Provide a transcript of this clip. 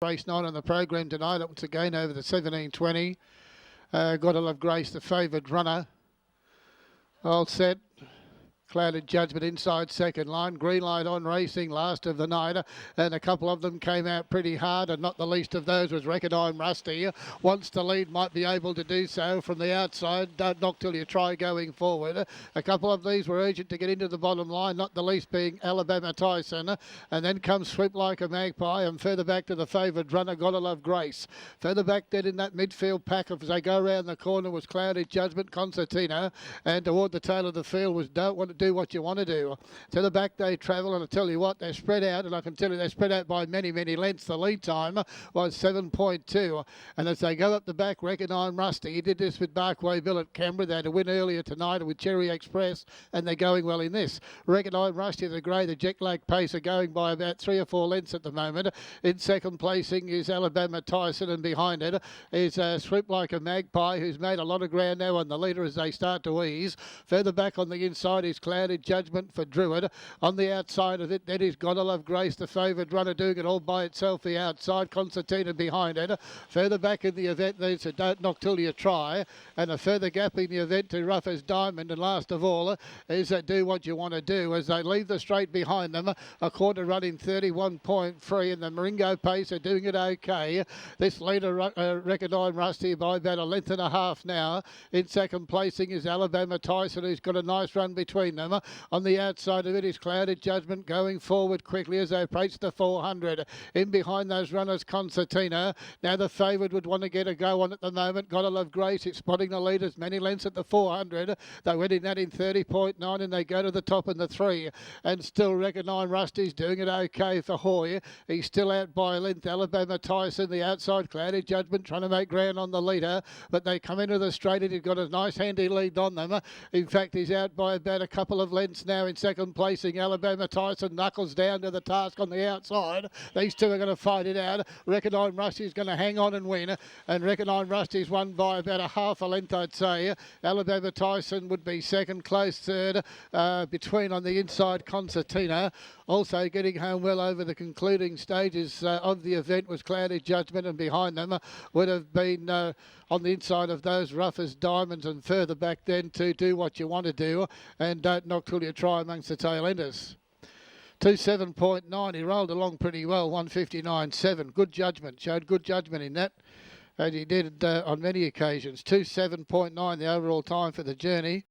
race 9 on the program tonight. It's again over the 1720. Gotta Love Grace, the favoured runner. All set. Clouded Judgment inside second line. Green light on racing last of the night. And a couple of them came out pretty hard, and not the least of those was Reckonine Rusty. Wants to lead, might be able to do so from the outside. Don't knock till you try going forward. A couple of these were urgent to get into the bottom line, not the least being Alabama Tyson. And then comes Swoop Like a Magpie, and further back to the favoured runner, Gotta Love Grace. Further back then in that midfield pack, as they go around the corner, was Clouded Judgment, Concertina. And toward the tail of the field was Don't Want to Do What You Want to Do. To the back they travel, and I tell you what, they're spread out, and I can tell you they're spread out by many, many lengths. The lead time was 7.2, and as they go up the back, Reckonine Rusty. He did this with Barkway Bill at Canberra. They had a win earlier tonight with Cherry Express, and they're going well in this. Reckonine Rusty, the grey, the Jet Lag Pace are going by about 3 or 4 lengths at the moment. In second placing is Alabama Tyson, and behind it is Swoop Like a Magpie, who's made a lot of ground now on the leader as they start to ease. Further back on the inside is Clouded Judgment for Druid. On the outside of it, that is Gotta Love Grace, the favoured runner, doing it all by itself. The outside, Concertina behind it. Further back in the event, there's a Don't Knock Till You Try, and a further gap in the event to Rough as Diamond. And last of all is Do What You Want to Do, as they leave the straight behind them. A quarter running 31.3, and the Maringo Pace are doing it okay. This leader, Reckonine Rusty, by about a length and a half now. In second placing is Alabama Tyson, who's got a nice run between them. On the outside of it is Clouded Judgment going forward quickly as they approach the 400. In behind those runners, Concertina. Now the favoured would want to get a go on at the moment. Gotta Love Grace, it's spotting the leaders many lengths at the 400. They went in that in 30.9, and they go to the top in the 3. And still Reckonine Rusty's doing it okay for Hoy. He's still out by a length. Alabama Tyson, the outside, Clouded Judgment trying to make ground on the leader. But they come into the straight, and he's got a nice handy lead on them. In fact, he's out by about a couple of lengths now. In second placing, Alabama Tyson knuckles down to the task on the outside. These two are going to fight it out. Reckonine Rusty's going to hang on and win, and Reckonine Rusty's won by about a half a length, I'd say. Alabama Tyson would be second, close third, between on the inside, Concertina. Also getting home well over the concluding stages of the event was Clouded Judgment, and behind them would have been on the inside of those Rough as Diamonds, and further back then to Do What You Want to Do, and Don't Knock Till You Try amongst the tail enders. 27.9, he rolled along pretty well, 159.7. Good judgment, showed good judgment in that, as he did on many occasions. 27.9 the overall time for the journey.